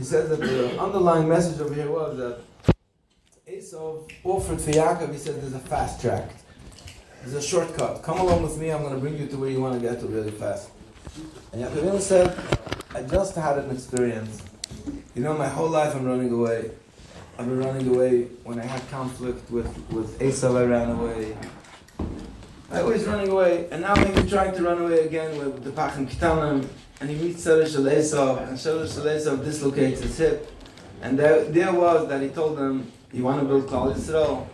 he says that the underlying message over here was that Esau offered for Yaakov, he said there's a fast track. There's a shortcut. Come along with me, I'm going to bring you to where you want to get to really fast. And Yaakov said, I just had an experience. You know, my whole life I'm running away. I've been running away. When I had conflict with Esau, I ran away. I always running away. And now maybe trying to run away again with the Pachim Kitanim. And he meets Shalosh Shel Esau, and Shalosh Shel Esau dislocates his hip. And there was that he told them, you want to build Klal Yisrael?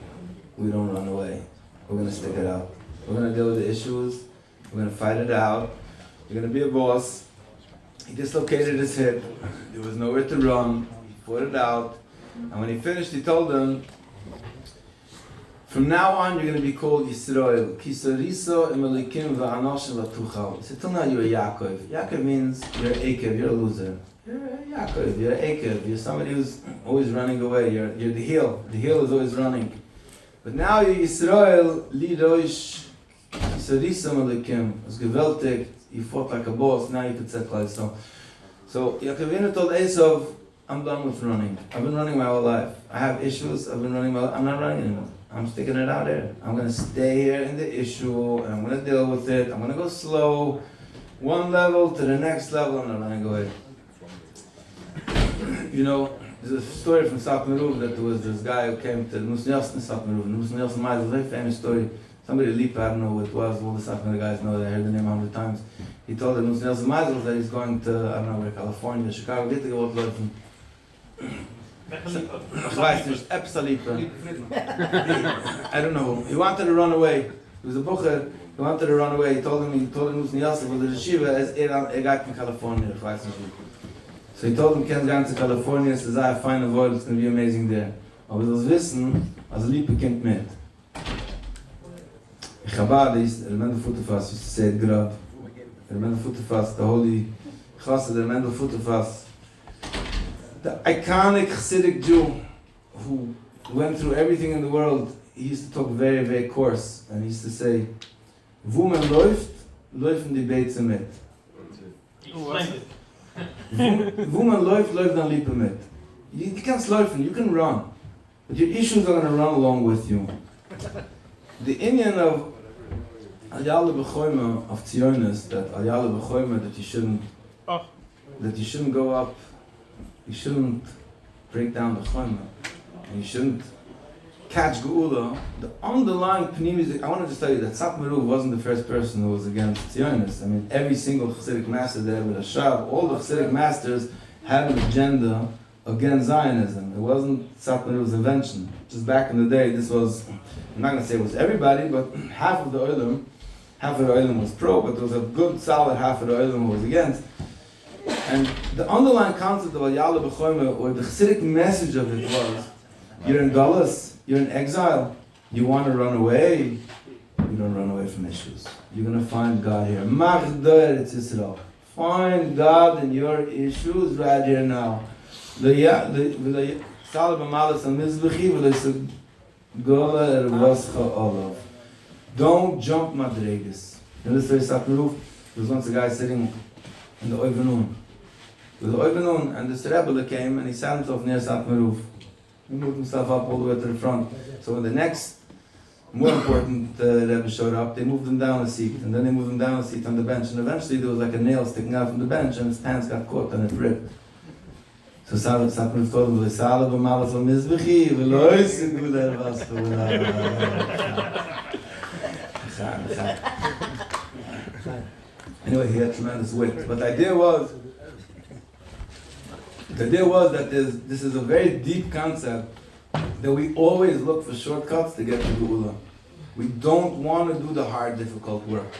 We don't run away. We're going to stick it out. We're going to deal with the issues. We're going to fight it out. We're going to be a boss. He dislocated his hip. There was nowhere to run. He fought it out. And when he finished, he told them, from now on, you're going to be called Yisrael. Kisariso imelikim va'anoshim v'tuchal. He said, till now you're Yaakov. Yaakov means you're Akev, you're a loser. You're Yaakov, you're Akev. You're somebody who's always running away. You're the heel. The heel is always running. But now you're Yisrael, lidosh, Kisariso imelikim. It's gewaltig. You fought like a boss. Now you could set like so. So Yaakov told Esau, I'm done with running. I've been running my whole life. I have issues. I've been running my life. I'm not running anymore. I'm sticking it out there. I'm going to stay here in the issue, and I'm going to deal with it. I'm going to go slow, one level to the next level, and I'm running away. You know, there's a story from Satmer that there was this guy who came to Nusnielsen Satmer. Nusnielsen is a very famous story. Somebody leap, I don't know who it was. All the Satmer guys know that. I heard the name 100 times. He told the Nusnielsen Meisel that he's going to, I don't know where, California, Chicago. Get to go up Ich weiß nicht, I don't know. He wanted to run away. He was a Bucher. He wanted to run away. He told him Nusnielsen, well, the yeshiva is guy from California. Ich weiß nicht. So he told him, Ken's going to California. He says, I find a void. It's going to be amazing there. Aber wir das wissen, als Liebe kommt mit. Chabad is the Mendel Futterfass, used to say it grab. The Mendel Futterfass, the holy Chassid, the Mendel Futterfass. The iconic Hasidic Jew who went through everything in the world, he used to talk very, very coarse. And he used to say, Wo man läuft, laufen die Beitze mit. Wo man läuft, läuft dann Liebe mit. You can't laufen, you can run. But your issues are going to run along with you. The Indian of Alyala B'choyma of Zionism, that Alyala B'choyma, that you shouldn't go up, you shouldn't break down the Choyma, and you shouldn't catch Geula. The underlying Pneumic, I want to just tell you that Satmer wasn't the first person who was against Zionism. I mean, every single Hasidic master there with a Shav, all the Hasidic masters had an agenda against Zionism. It wasn't Satmer's invention. Just back in the day, this was, I'm not going to say it was everybody, but half of the Olam was pro, but there was a good solid half of the Olam who was against. And the underlying concept of Alyala B'choyma, or the Hasidic message of it was, you're in Galus, you're in exile, you want to run away, you don't run away from issues. You're going to find God here. Find God in your issues right here now. Don't jump madregas. In this way, Satmer, there was once a guy sitting in the Oivenun. With the Oivenun, and this Rebbe came and he sat himself near Satmer. He moved himself up all the way to the front. So when the next more important Rebbe showed up, they moved him down a seat, and then they moved him down a seat on the bench, and eventually there was like a nail sticking out from the bench, and his pants got caught and it ripped. So Satmer told him, "V'salav v'malaf v'mizbechi v'lo yisigu l'ervastu." Anyway, he had tremendous wit. But the idea was that this is a very deep concept, that we always look for shortcuts to get to Geula. We don't want to do the hard, difficult work.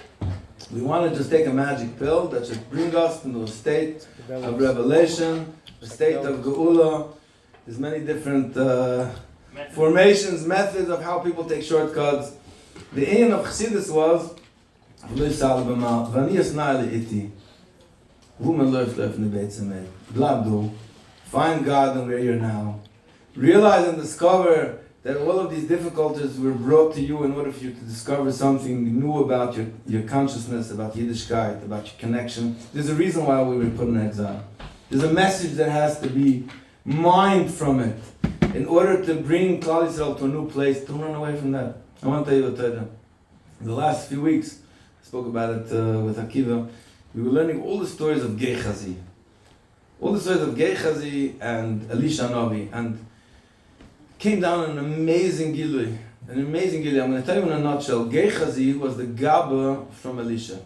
We want to just take a magic pill that should bring us into a state of revelation, a state of Geula. There's many different formations, methods of how people take shortcuts. The aim of Chassidus was, find God in where you're now. Realize and discover that all of these difficulties were brought to you in order for you to discover something new about your consciousness, about Yiddishkeit, about your connection. There's a reason why we were put in exile. There's a message that has to be mined from it in order to bring Klal Yisrael to a new place. Don't run away from that. I want to tell you what the last few weeks, I spoke about it with Akiva, we were learning all the stories of Gehazi. All the stories of Gehazi and Elisha Navi, and came down an amazing gilui. An amazing gilui. I'm going to tell you in a nutshell. Gehazi was the Gaba from Elisha.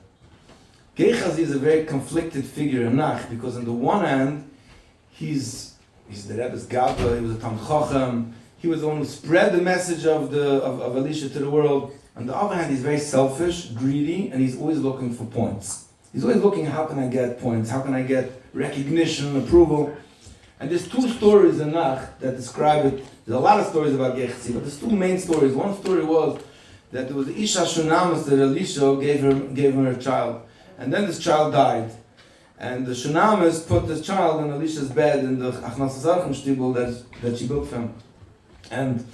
Gehazi is a very conflicted figure in Nach, because on the one hand, he's the Rebbe's Gaba, he was a Tam Chacham, he was the one who spread the message of Elisha to the world. On the other hand, he's very selfish, greedy, and he's always looking for points. He's always looking, how can I get points? How can I get recognition, approval? And there's two stories in Nach that describe it. There's a lot of stories about Gehazi, but there's two main stories. One story was that there was the Isha Shunamis that Elisha gave her a child. And then this child died. And the Shunamis put this child in Elisha's bed in the Achnas Zarchim Shtibul that she built for him. And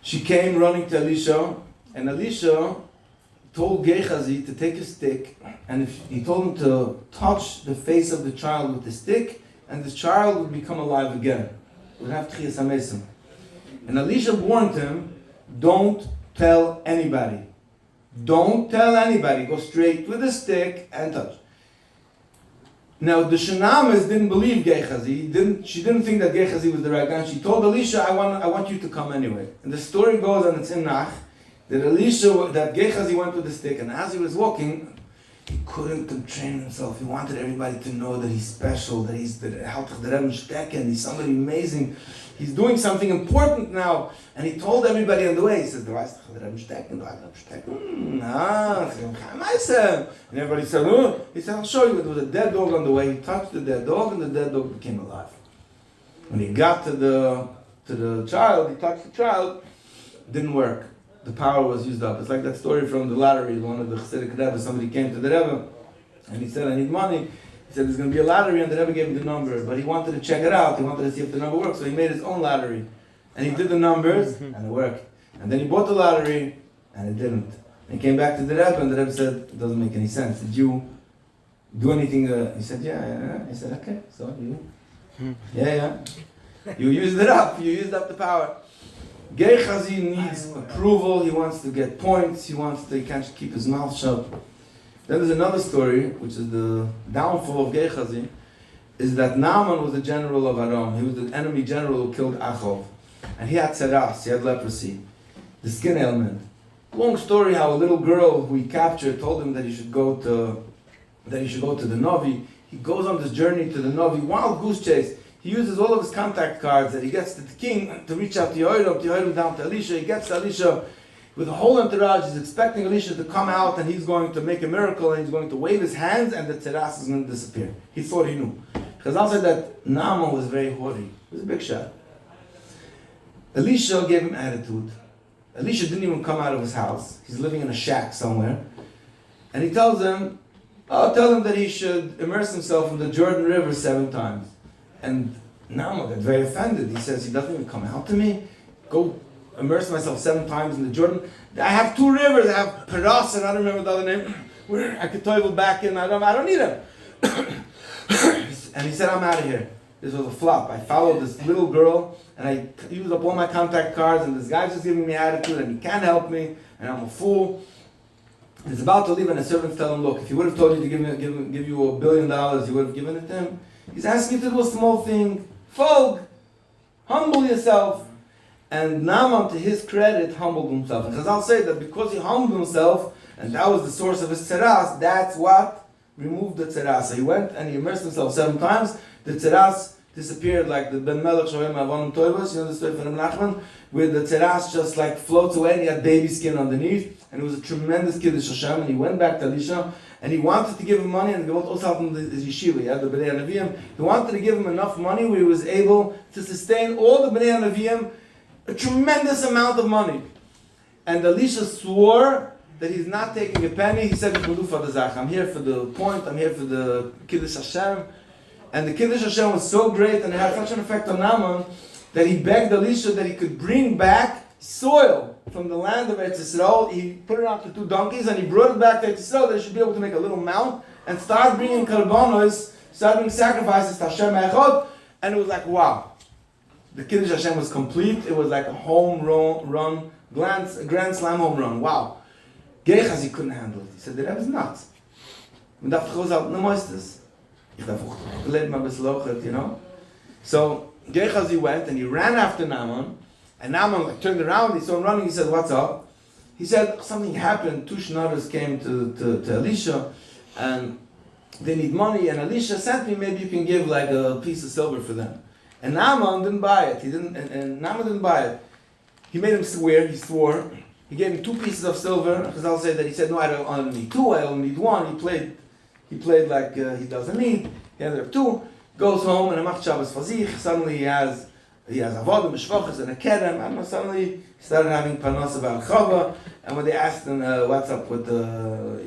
she came running to Elisha, and Elisha told Gehazi to take a stick, and he told him to touch the face of the child with the stick, and the child would become alive again. Would have Tchias HaMesim. And Elisha warned him, don't tell anybody. Don't tell anybody. Go straight with the stick and touch. Now the Shunamis didn't believe Gehazi. She didn't think that Gehazi was the right guy. She told Elisha, I want you to come anyway. And the story goes, and it's in Nach, that Gehazi went with the stick, and as he was walking, he couldn't contain himself. He wanted everybody to know that he's special, that he's the Rebbe Stecken, he's somebody amazing. He's doing something important now. And he told everybody on the way, he says, du weißt doch, der Rebbe Stecken, du weißt Rebbe Stecken. And everybody said, oh. He said, I'll show you. There was a dead dog on the way. He touched the dead dog, and the dead dog became alive. When he got to the child, he touched the child, didn't work. The power was used up. It's like that story from the lottery. One of the Chassidic Rebbe, somebody came to the Rebbe, and he said, I need money. He said, there's going to be a lottery, and the Rebbe gave him the number. But he wanted to check it out. He wanted to see if the number worked, so he made his own lottery. And he did the numbers, and it worked. And then he bought the lottery, and it didn't. And he came back to the Rebbe, and the Rebbe said, it doesn't make any sense. Did you do anything? He said, yeah. He said, okay, so you? Yeah. You used it up. You used up the power. Gehazi needs approval. He wants to get points. He can't keep his mouth shut. Then there's another story, which is the downfall of Gehazi, is that Naaman was the general of Aram. He was the enemy general who killed Achov. And he had tzeras, he had leprosy, the skin ailment. Long story how a little girl who he captured told him that he should go to the Navi. He goes on this journey to the Navi, wild goose chase. He uses all of his contact cards that he gets to the king to reach out to Yehoram down to Elisha. He gets to Elisha with a whole entourage. He's expecting Elisha to come out, and he's going to make a miracle, and he's going to wave his hands, and the tzeras is going to disappear. He thought he knew. Chazal said that Naaman was very haughty. He was a big shot. Elisha gave him attitude. Elisha didn't even come out of his house. He's living in a shack somewhere. And he tells him, tell him that he should immerse himself in the Jordan River 7 times. And Naaman got very offended. He says, he doesn't even come out to me? Go immerse myself 7 times in the Jordan? I have 2 rivers. I have Paras, and I don't remember the other name, where I could toivel back in. I don't need them. And he said, I'm out of here. This was a flop. I followed this little girl, and I used up all my contact cards, and this guy's just giving me attitude, and he can't help me, and I'm a fool. He's about to leave, and the servants tell him, look, if he would have told you to give you $1 billion, you would have given it to him. He's asking you to do a small thing. Folk, humble yourself. And Naaman, to his credit, humbled himself. And Chazal say that because he humbled himself, and that was the source of his tzeras, that's what removed the tzeras. So he went and he immersed himself 7 times. The tzeras disappeared like the Ben Melech Shoyim Avonim Toivos, you know the story from Nachman, where the tzeras just like floats away and he had baby skin underneath. And it was a tremendous Kiddush Hashem. And he went back to Elisha, and he wanted to give him money, and he also helped him the yeshiva. He had the Bnei Nevi'im. He wanted to give him enough money where he was able to sustain all the Bnei Nevi'im, a tremendous amount of money. And Elisha swore that he's not taking a penny. He said, I'm here for the point, I'm here for the Kiddush Hashem. And the Kiddush Hashem was so great, and it had such an effect on Naaman, that he begged Elisha that he could bring back soil from the land of Eretz Yisrael. He put it out to 2 donkeys, and he brought it back to Eretz Yisrael, that he should be able to make a little mount and start bringing karbanos started doing sacrifices to Hashem Echad, and it was like, wow. The Kiddush Hashem was complete. It was like a home run, grand slam home run. Wow. Gehazi couldn't handle it. He said, the Rebbe is nuts. Man darf doch aushalten, no meisters. Ich darf auch leben ein bisschen lochet, you know? So, Gehazi went and he ran after Naaman, and Naaman turned around, he saw him running, he said, what's up? He said, something happened, 2 shnaras came to Elisha, and they need money, and Elisha sent me, maybe you can give like a piece of silver for them. And Naaman didn't buy it. Naaman didn't buy it. He made him swear, he swore. He gave him 2 pieces of silver, because I'll say that he said, no, I don't need 2, I only need 1. He played like he doesn't need. He ended up 2. Goes home and macht Shabbos for sich. Suddenly he has avodah, mishvachas, and a kerem. And suddenly he started having panos about chava. And when they asked him, what's up with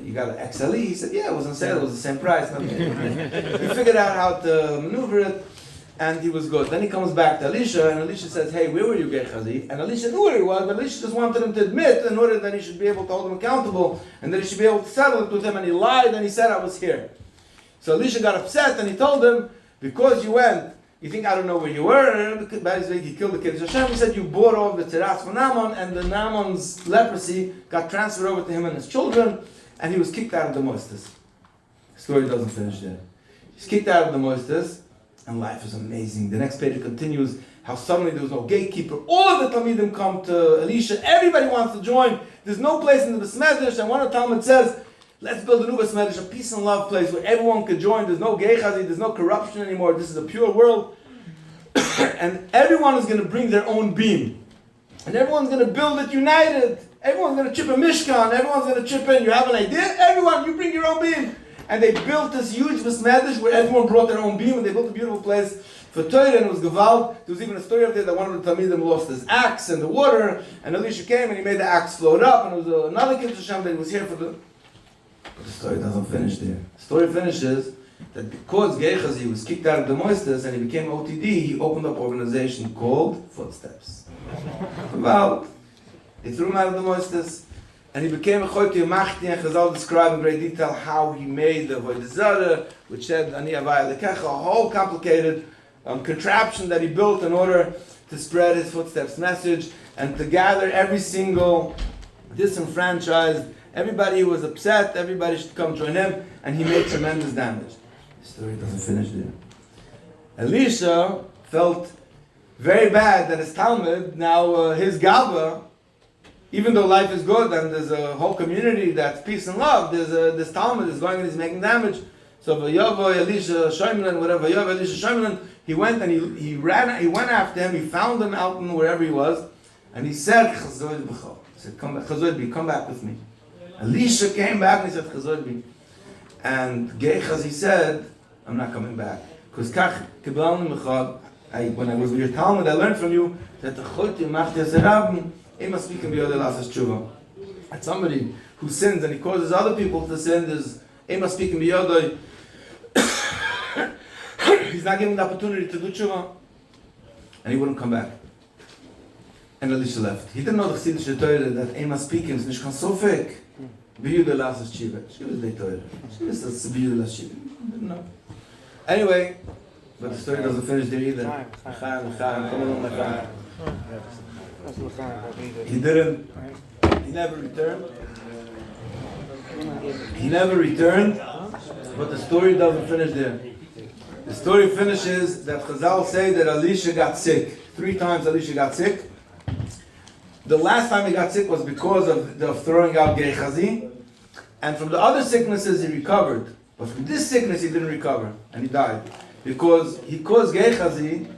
you got an XLE? He said, yeah, it was on sale. It was the same price. He figured out how to maneuver it, and he was good. Then he comes back to Elisha, and Elisha says, hey, where were you, Gehazi? And Elisha knew where he was, but Elisha just wanted him to admit in order that he should be able to hold him accountable, and that he should be able to settle it with him. And he lied, and he said, I was here. So Elisha got upset, and he told him, because you went, you think I don't know where you were? He killed the Kiddush Hashem. He said you bought off the teras for Naaman, and the Naaman's leprosy got transferred over to him and his children, and he was kicked out of the moistus. The story doesn't finish there. He's kicked out of the moistus, and life is amazing. The next page continues how suddenly there was no gatekeeper. All of the Talmidim come to Elisha. Everybody wants to join. There's no place in the Besmedish, and one of the Talmud says, let's build a new Besmedish, a peace and love place where everyone could join. There's no Gehazi, there's no corruption anymore. This is a pure world. And everyone is going to bring their own beam. And everyone's going to build it united. Everyone's going to chip a Mishkan. Everyone's going to chip in. You have an idea? Everyone, you bring your own beam. And they built this huge Besmedish where everyone brought their own beam, and they built a beautiful place for Torah, and it was Gewalt. There was even a story of there that one of the Talmidim lost his axe in the water, and Elisha came and he made the axe float up, and it was another Kiddush Hashem that was here for the... But the story doesn't finish there. The story finishes that because Gehazi was kicked out of the moistus and he became OTD, he opened up an organization called Footsteps. Well, they threw him out of the moistus, and he became a Choyti Machti, and Chazal described in great detail how he made the Avodah Zarah, which said, Ani Avaya Lekecha, a whole complicated contraption that he built in order to spread his Footsteps message, and to gather every single disenfranchised, everybody who was upset, everybody should come join him, and he made tremendous damage. The story doesn't finish there. Elisha felt very bad that his Talmud, now his Gaba, even though life is good and there's a whole community that's peace and love, there's this Talmud is going and he's making damage. So Vayavo Elisha Shoimlan, whatever Vayavo Elisha Shoimlan, he went and he went after him, he found him out in wherever he was, and he said, Chazoid b'cho. He said, come back, Chazoid, come back with me. Elisha came back and he said, Chazoid, and Gehazi said, I'm not coming back. Because when I was with your Talmud, I learned from you that the Choyti Machti Asarabim, must speak in Biyodel Asas Tshuva. And somebody who sins and he causes other people to sin, is must speak in Biyodel. He's not given the opportunity to do Tshuva, and he wouldn't come back. And Elisha left. He didn't know the Chassidische Torah that must speak is nicht ganz so fake. Biyodel Asas Tshuva. She was the Torah. She was the Biyodel Asas Tshuva. Didn't know. Anyway, but the story doesn't finish there either. He never returned, but the story doesn't finish there. The story finishes that Chazal say that Elisha got sick. 3 times Elisha got sick. The last time he got sick was because of throwing out Gehazi, and from the other sicknesses he recovered. But from this sickness he didn't recover, and he died. Because he caused Gehazi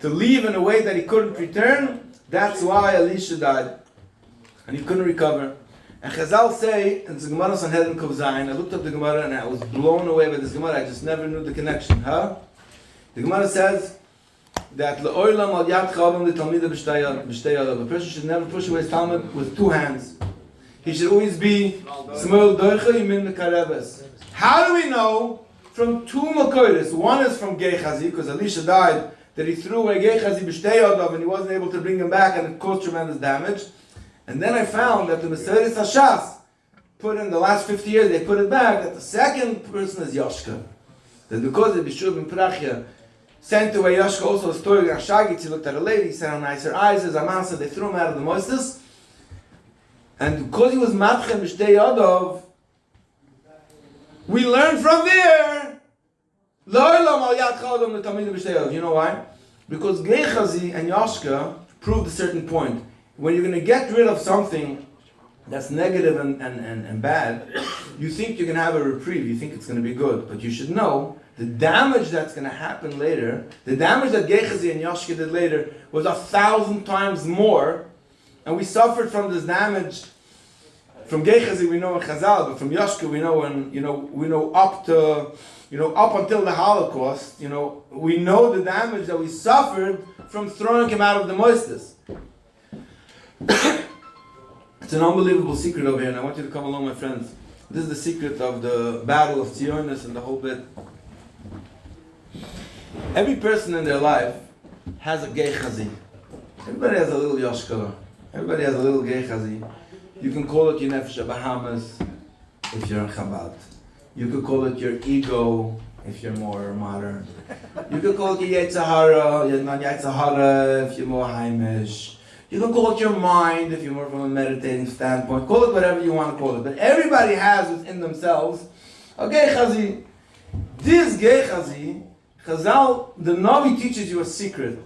to leave in a way that he couldn't return. That's why Elisha died. And he couldn't recover. And Chazal say, in the Gemara Sanhedrin Kuf Zayin, I looked up the Gemara and I was blown away by this Gemara. I just never knew the connection. The Gemara says that Le'olam al yad chavim l'talmida b'shtei yadav. A person should never push away his Talmud with 2 hands. He should always be S'moil doicha yimin mekareves. How do we know from 2 Makoros? One is from Gehazi, because Elisha died, that he threw away Gehazi b'shtei yadav and he wasn't able to bring him back, and it caused tremendous damage. And then I found that the Meseres HaShas put in the last 50 years, they put it back, that the second person is Yoshka. that because the Bishul ben Prachya sent away Yashka also a story of Shagit, he looked at a lady, he said how nice her eyes is, Amasa, they threw him out of the moistus. And because he was Matchem Mishtei Yadov, we learned from there, you know why? Because Gehazi and Yashka proved a certain point. When you're going to get rid of something that's negative and bad, you think you're going to have a reprieve, you think it's going to be good. But you should know, the damage that's going to happen later, the damage that Gehazi and Yashka did later was 1,000 times more. And we suffered from this damage. From Gehazi we know in Chazal, but from Yashka we know up until the Holocaust, we know the damage that we suffered from throwing him out of the moistus. It's an unbelievable secret over here, and I want you to come along, my friends. This is the secret of the battle of Zionism and the whole bit. Every person in their life has a Gehazi. Everybody has a little Yashka. Everybody has a little Gehazi. You can call it your Nefesh Bahamas if you're in Chabad. You could call it your ego if you're more modern. You could call it your Yetzirah, your non-Yetzirah if you're more Haimish. You can call it your mind if you're more from a meditating standpoint. Call it whatever you want to call it. But everybody has within themselves a Gehazi. This Gehazi, Chazal, the Navi teaches you a secret.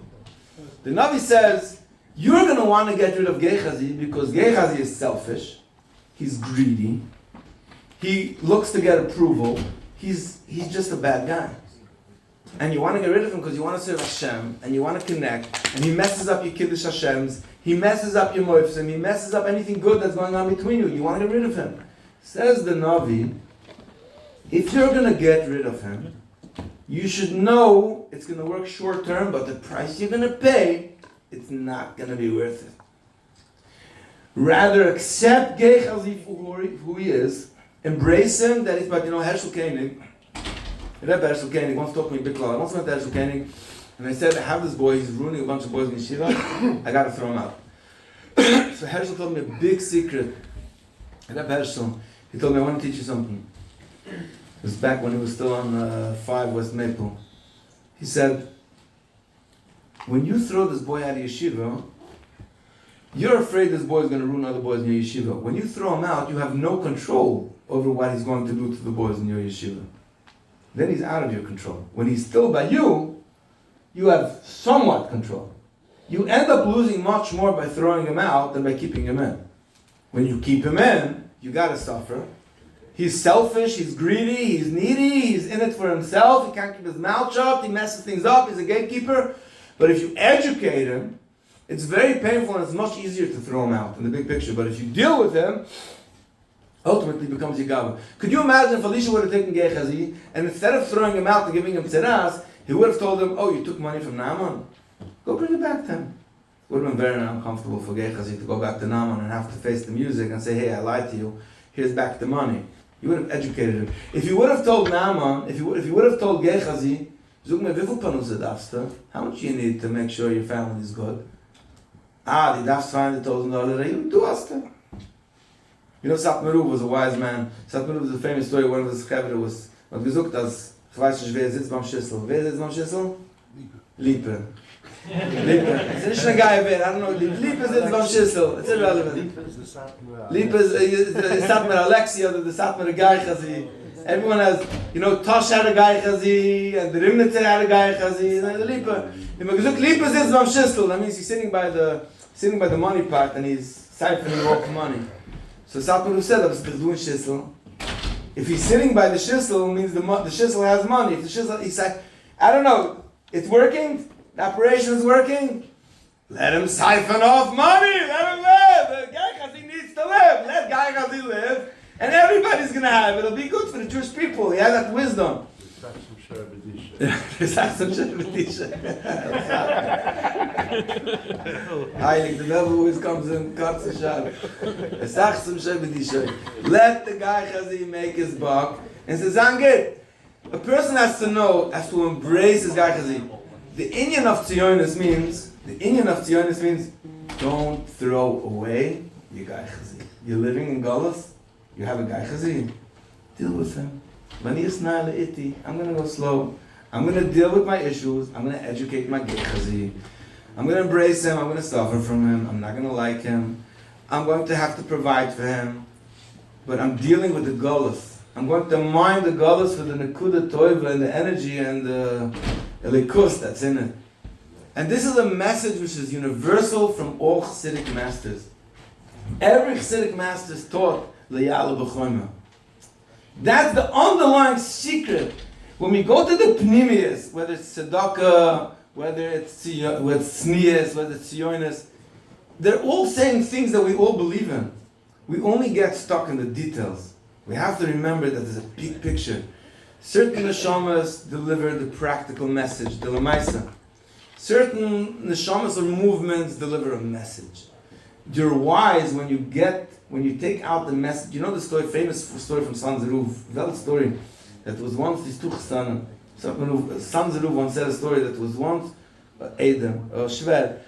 The Navi says, you're going to want to get rid of Gehazi because Gehazi is selfish. He's greedy. He looks to get approval. He's just a bad guy. And you want to get rid of him because you want to serve Hashem and you want to connect. And he messes up your Kiddush Hashems. He messes up your Moifsim. He messes up anything good that's going on between you. You want to get rid of him. Says the Navi, if you're going to get rid of him, you should know it's going to work short term, but the price you're going to pay, it's not going to be worth it. Rather accept Gehazi for who he is, embrace him, that is, but Herschel Koenig, Rebbe Herschel Koenig once talked to me, I once went to Herschel Koenig, and I said, I have this boy, he's ruining a bunch of boys in yeshiva, I got to throw him out. So Herschel told me a big secret. Rebbe Herschel, he told me, I want to teach you something. It was back when he was still on 5 West Maple. He said, when you throw this boy out of yeshiva, you're afraid this boy is going to ruin other boys in your yeshiva. When you throw him out, you have no control over what he's going to do to the boys in your yeshiva. Then he's out of your control. When he's still by you, you have somewhat control. You end up losing much more by throwing him out than by keeping him in. When you keep him in, you got to suffer. He's selfish, he's greedy, he's needy, he's in it for himself, he can't keep his mouth shut, he messes things up, he's a gatekeeper. But if you educate him, it's very painful and it's much easier to throw him out in the big picture. But if you deal with him, ultimately becomes Yigava. Could you imagine if Elisha would have taken Gehazi and instead of throwing him out and giving him tzeras, he would have told him, oh, you took money from Naaman? Go bring it back to him. It would have been very uncomfortable for Gehazi to go back to Naaman and have to face the music and say, hey, I lied to you, here's back the money. You would have educated him. If you would have told Naaman, if you would have told Gehazi, how much you need to make sure your family is good? Die darfst $200,000, you do hast du. Satmer was a wise man. Satmer was a famous story, one of the Schevre was gesagt, dass, ich weiß nicht, wer sitzt beim Schüssel. Wer sitzt beim Schüssel? Liebe. Liebe. It's nicht a guy, I don't know, Liebe sitzt beim Schüssel. It's irrelevant. Liebe is Satmer Alexia, the Satmer Gehazi. Everyone has, Tosh had a Gehazi, and the Rimnitzer had a Gehazi, and the Liebe. Liebe sitzt beim Schüssel. That means he's sitting by the money pot, and he's siphoning off money. So Satmer said, if he's sitting by the shissel, it means the shissel has money. If the shissel, he's like, I don't know, it's working, the operation is working, let him siphon off money, let him live. The Gehazi needs to live, let Gehazi live, and everybody's going to have it. It'll be good for the Jewish people. He has that wisdom. Heilig, the devil always comes and cuts the shot. Let the Gehazi make his buck and says, Zangit. A person has to know, has to embrace his Gehazi. The Inyan of Zionis means don't throw away your Gehazi. You're living in Galus, you have a Gehazi, deal with him. I'm going to go slow. I'm going to deal with my issues. I'm going to educate my Gehazi. I'm going to embrace him. I'm going to suffer from him. I'm not going to like him. I'm going to have to provide for him. But I'm dealing with the Golus. I'm going to mine the Golus for the Nekuda Toiva and the energy and the Elikus that's in it. And this is a message which is universal from all Chassidic masters. Every Chassidic master is taught L'yala b'choyma. That's the underlying secret. When we go to the Pnimius, whether it's Tzedakah, whether it's Tznius, whether it's Zionism, they're all saying things that we all believe in. We only get stuck in the details. We have to remember that there's a big picture. Certain neshamas deliver the practical message, the lemaisa. Certain neshamas or movements deliver a message. You're wise when you take out the message. You know the story, famous story from San Zeruv. That story that was once these two chassanim. San Zeruv once said a story that was once Adam, Shver.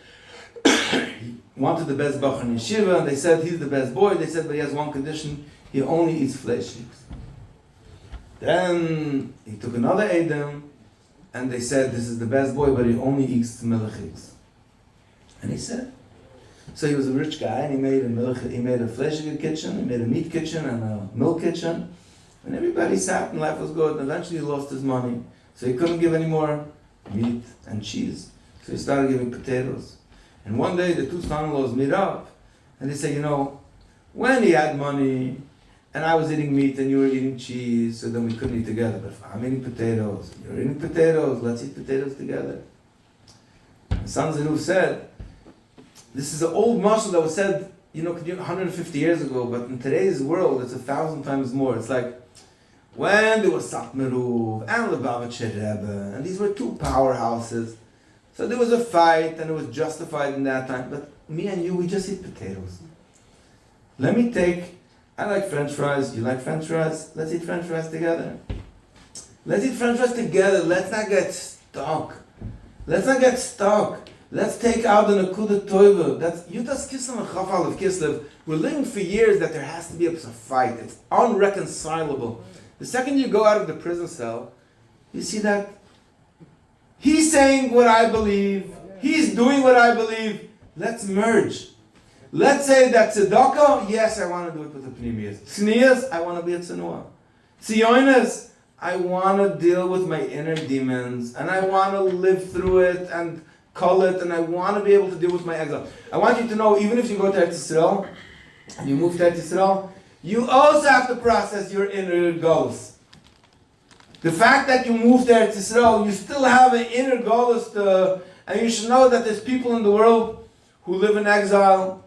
He wanted the best bach in yeshiva, and they said he's the best boy. They said, but he has one condition: he only eats flesh. Then he took another Adam, and they said this is the best boy, but he only eats melech. And he said. So he was a rich guy, and he made a fleshig kitchen, he made a meat kitchen and a milk kitchen, and everybody sat and life was good. And eventually he lost his money, so he couldn't give any more meat and cheese. So he started giving potatoes. And one day the two son-in-laws meet up, and they say, when he had money, and I was eating meat and you were eating cheese, so then we couldn't eat together. But if I'm eating potatoes, you're eating potatoes, let's eat potatoes together. And San Zeruv said, this is an old mashal that was said, 150 years ago, but in today's world, it's 1,000 times more. It's like, when there was Satmer and Lubavitcher Rebbe, and these were two powerhouses, so there was a fight, and it was justified in that time, but me and you, we just eat potatoes. I like French fries, you like French fries, let's eat French fries together. Let's eat French fries together, let's not get stuck. Let's take out the Nekuda Toiva. That's Yudas Kislev and Chaf Alef Kislev. We're living for years that there has to be a fight. It's unreconcilable. The second you go out of the prison cell, you see that he's saying what I believe, he's doing what I believe. Let's merge. Let's say that tzedakah, yes, I want to do it with the pnimius. Tznius, I want to be a tznuah. Zionism, I want to deal with my inner demons, and I want to live through it and call it, and I want to be able to deal with my exile. I want you to know, even if you go to Eretz Yisrael, and you move to Eretz Yisrael, you also have to process your inner goals. The fact that you moved to Eretz Yisrael, you still have an inner goals and you should know that there's people in the world who live in exile,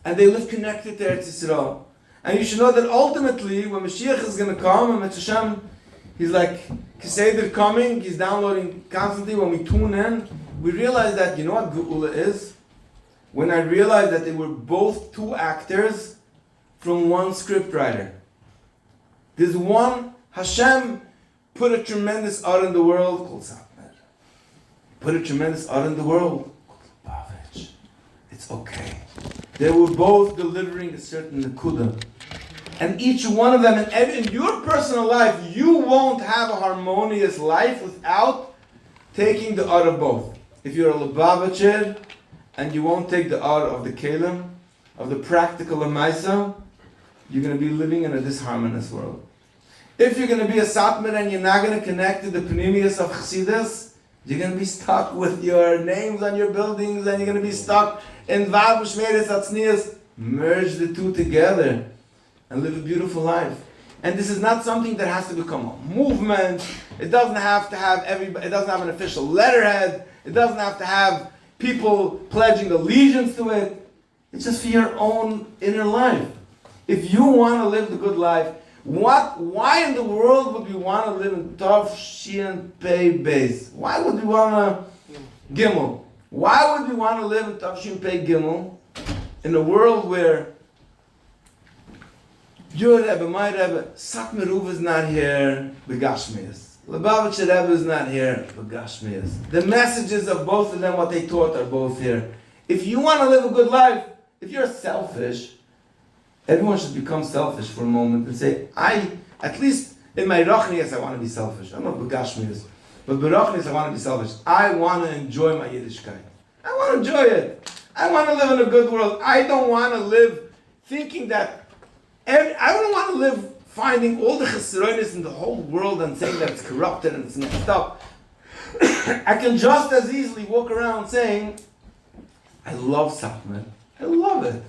and they live connected to Eretz Yisrael. And you should know that ultimately, when Mashiach is going to come, and Mitzvah Hashem, he's like, Keseder coming, he's downloading constantly. When we tune in, we realize that, you know what Geula is? When I realized that they were both two actors from one script writer. There's one, Hashem put a tremendous art in the world called Satmer. Put a tremendous art in the world called Lubavitch. It's okay. They were both delivering a certain nekuda. And each one of them, in your personal life, you won't have a harmonious life without taking the art of both. If you're a Lubavitcher, and you won't take the art of the Kalim, of the practical Lemaisa, you're going to be living in a disharmonious world. If you're going to be a Satmer and you're not going to connect to the Pnimius of Chassidus, you're going to be stuck with your names on your buildings, and you're going to be stuck in Vav Shmeres Atznias. Merge the two together and live a beautiful life. And this is not something that has to become a movement. It doesn't have to have it doesn't have an official letterhead. It doesn't have to have people pledging allegiance to it. It's just for your own inner life. If you want to live the good life, why in the world would we want to live in Tov Shin Pei Beis? Why would we want to Gimel? Why would we want to live in Tov Shin Pei Gimel in a world where your Rebbe, my Rebbe, Satmer Ruv is not here, Begashmias. Lubavitcher Rebbe is not here, Begashmias. The messages of both of them, what they taught, are both here. If you want to live a good life, if you're selfish, everyone should become selfish for a moment and say, at least In my Rachnias, I want to be selfish. I'm not Begashmias. But Berachnias, I want to be selfish. I want to enjoy my Yiddishkeit. I want to enjoy it. I want to live in a good world. I don't want to live thinking that... I don't want to live finding all the chesronis in the whole world and saying that it's corrupted and it's messed up. I can just as easily walk around saying, I love Satmer. I love it.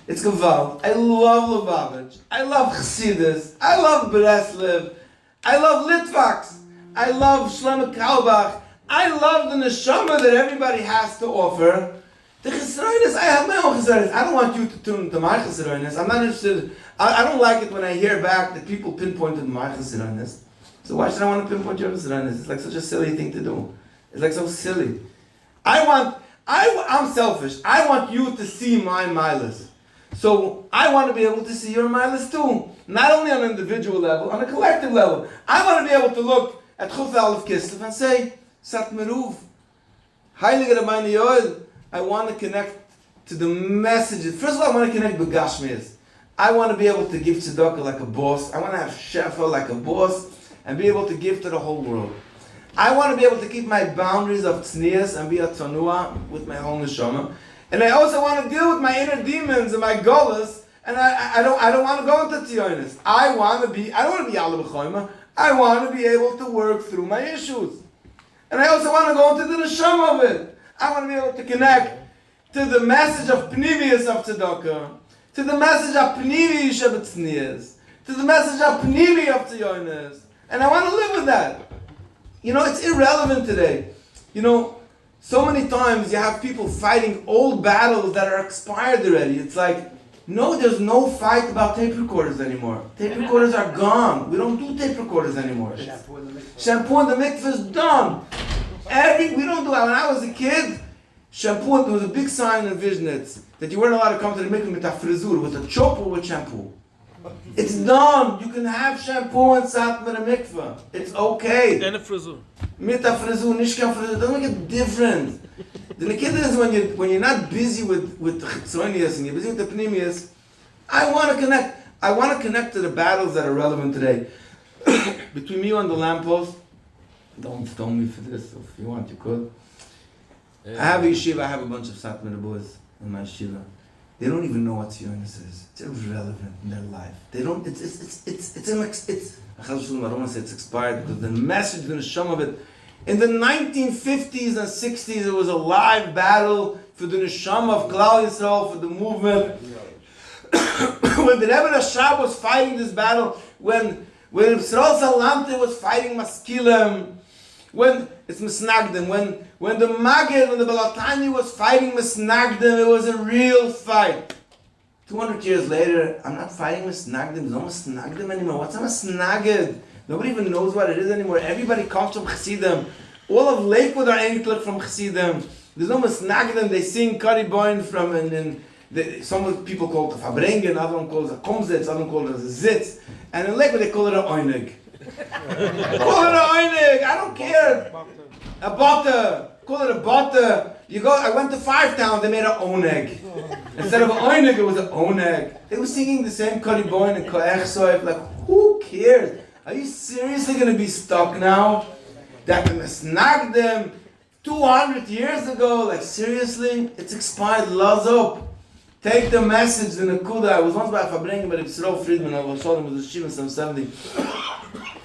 It's Gewalt. I love Lubavitch. I love Chassidus. I love Breslev. I love Litvaks. I love Shlomo Kalbach. I love the neshama that everybody has to offer. The chesronis, I have my own chesronis. I don't want you to tune into my chesronis. I'm not interested. I don't like it when I hear back that people pinpointed my chesronis. So why should I want to pinpoint your chesronis? It's like such a silly thing to do. It's like so silly. I'm selfish. I want you to see my milas. So I want to be able to see your milas too. Not only on an individual level, on a collective level. I want to be able to look at Chaf Alef Kislev and say, Satmer, Heilige Rabbeinu Yoel, I want to connect to the messages. First of all, I want to connect with Gashmias. I want to be able to give tzedakah like a boss. I want to have shefa like a boss and be able to give to the whole world. I want to be able to keep my boundaries of tznias and be a tzanua with my whole neshama. And I also want to deal with my inner demons and my golas. And I don't want to go into Zionism. I don't want to be Yalla B'choima. I want to be able to work through my issues. And I also want to go into the neshama of it. I want to be able to connect to the message of Pnimius of Tzedakah, to the message of Pnimi Shebetznias, to the message of Pnimi of Zionism. And I want to live with that. You know, it's irrelevant today. You know, so many times you have people fighting old battles that are expired already. It's like, no, there's no fight about tape recorders anymore. Tape recorders are gone. We don't do tape recorders anymore. Shampoo in the mikveh is done. We don't do that. When I was a kid, shampoo, there was a big sign in Vishnitz that you weren't allowed to come to the mikveh with a frizur, with a chop or with shampoo. It's done. You can have shampoo and Satmer and mikveh. It's okay. And a frizur. Mit a frizur, nishka frizur. It doesn't make a difference. The nekid is when you're not busy with the chitzonius and you're busy with the pnimius. I want to connect to the battles that are relevant today. Between you and the lamppost, don't stone me for this. If you want, you could. I have a yeshiva. I have a bunch of Satmer boys in my yeshiva. They don't even know what Zionism is. It's irrelevant in their life. They don't. I don't want to say it's expired because the message, the neshama of it. In the 1950s and 60s, it was a live battle for the neshama of Klal Yisrael, for the movement. When the Rebbe Rashab was fighting this battle, when Yisrael Salamte was fighting Maskilim, when it's Misnagdim, when the Magid, when the Balatani was fighting Misnagdim, it was a real fight. 200 years later, I'm not fighting Misnagdim. There's no Misnagdim anymore. What's a Misnagid? Nobody even knows what it is anymore. Everybody comes from Chassidim. All of Lakewood are Enkler from Chassidim. There's no Misnagdim. They sing Kari Boin from, some people call it a Fabrengen, other one calls it a Komzitz, other one calls it a Zitz. And in Lakewood they call it a Oinig. Call it a Oinig. I don't care. A Botta. Call it a Botta. I went to Five Town, they made an Oneg. Instead of an Oinig, it was an Oneg. They were singing the same Kari Boin and Koech Soif. Like, who cares? Are you seriously going to be stuck now? That the Misnagdim 200 years ago, like seriously? It's expired, laws up. Take the message, the Nakuda. I was once by Fabrengen, but it's Yisrael Friedman, I was showing him with the Shiva in 770.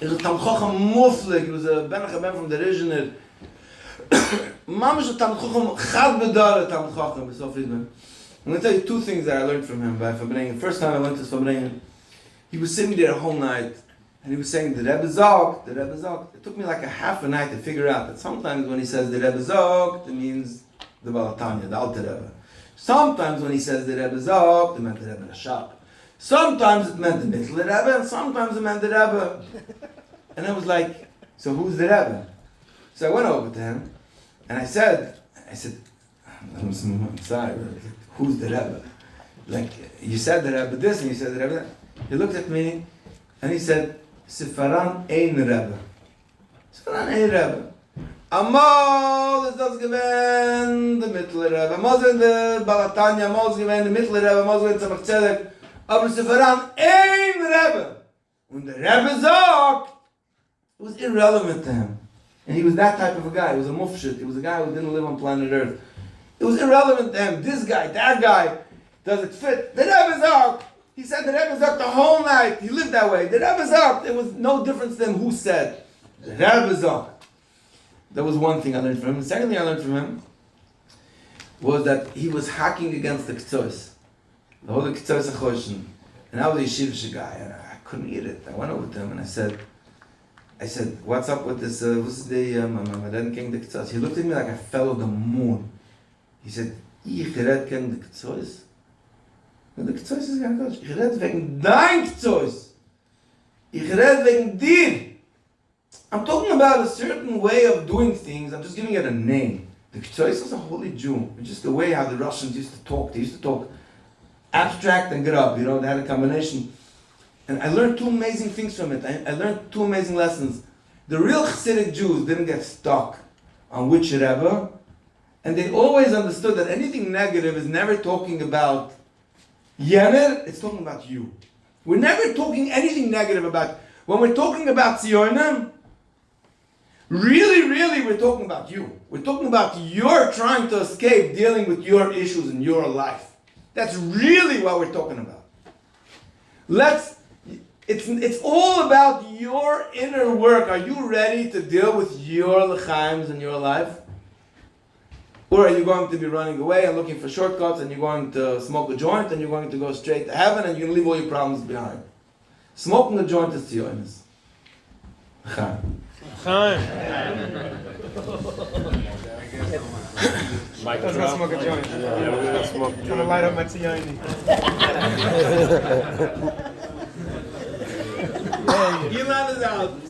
It was a Tamchocha Muflik, it was a Ben Achaben from the Rizhiner. Mamash a Tamchocha Chad Bedar, Tamchocha, Yisrael Friedman. I'm going to tell you two things that I learned from him by Fabrengen. First time I went to Fabrengen, he was sitting there a whole night. And he was saying, the Rebbe Zog. It took me like a half a night to figure out that sometimes when he says the Rebbe Zog, it means the Balatanya, the Alter Rebbe. Sometimes when he says the Rebbe Zog, it meant the Rebbe Rashab. Sometimes it meant the Mittel Rebbe, and sometimes it meant the Rebbe. And I was like, so who's the Rebbe? So I went over to him, and I said, I'm sorry, who's the Rebbe? Like, you said the Rebbe this, and you said the Rebbe that. He looked at me, and he said, Sifaran ein Rebbe. Sifaran ein Rebbe. Amol is das gewesen, der Mittlere Rebbe. Amol ist der Balatanya, Amol ist gewesen, der Mittlere Rebbe, Amol ist gewesen, Tzemach Tzedek. Aber Sifaran ein Rebbe. When the Rebbe sagt, it was irrelevant to him. And he was that type of a guy. He was a mufshit. He was a guy who didn't live on planet Earth. It was irrelevant to him. This guy, that guy, does it fit? The Rebbe sagt. He said the Rebbe sagt the whole night. He lived that way. The Rebbe sagt. There was no difference to him who said. The Rebbe sagt. That was one thing I learned from him. The second thing I learned from him was that he was hacking against the K'tzos. The whole K'tzos HaChoshen. And I was a yeshivish guy, and I couldn't eat it. I went over to him and I said, what's up with this, what's the Madan King the K'tzos? He looked at me like I fell on the moon. He said, ich red gegen the K'tzos? The K'tzos is gar nicht. Ich red wegen dein K'tzos. Ich red wegen dir. I'm talking about a certain way of doing things. I'm just giving it a name. The K'tzos is a holy Jew. It's just the way how the Russians used to talk. They used to talk abstract and grub. They had a combination. And I learned two amazing things from it. I learned two amazing lessons. The real Hasidic Jews didn't get stuck on which Rebbe, and they always understood that anything negative is never talking about Yemer, it's talking about you. We're never talking anything negative about, when we're talking about Zionism, really we're talking about you. We're talking about you're trying to escape dealing with your issues in your life. That's really what we're talking about. It's all about your inner work. Are you ready to deal with your l'chaims in your life? Or are you going to be running away and looking for shortcuts, and you're going to smoke a joint and you're going to go straight to heaven and you're going to leave all your problems behind? Smoking a joint is Zionism. Chaim. Mike doesn't smoke a joint. Yeah, we're gonna smoke. I'm gonna light up my Tiani. Elon is out.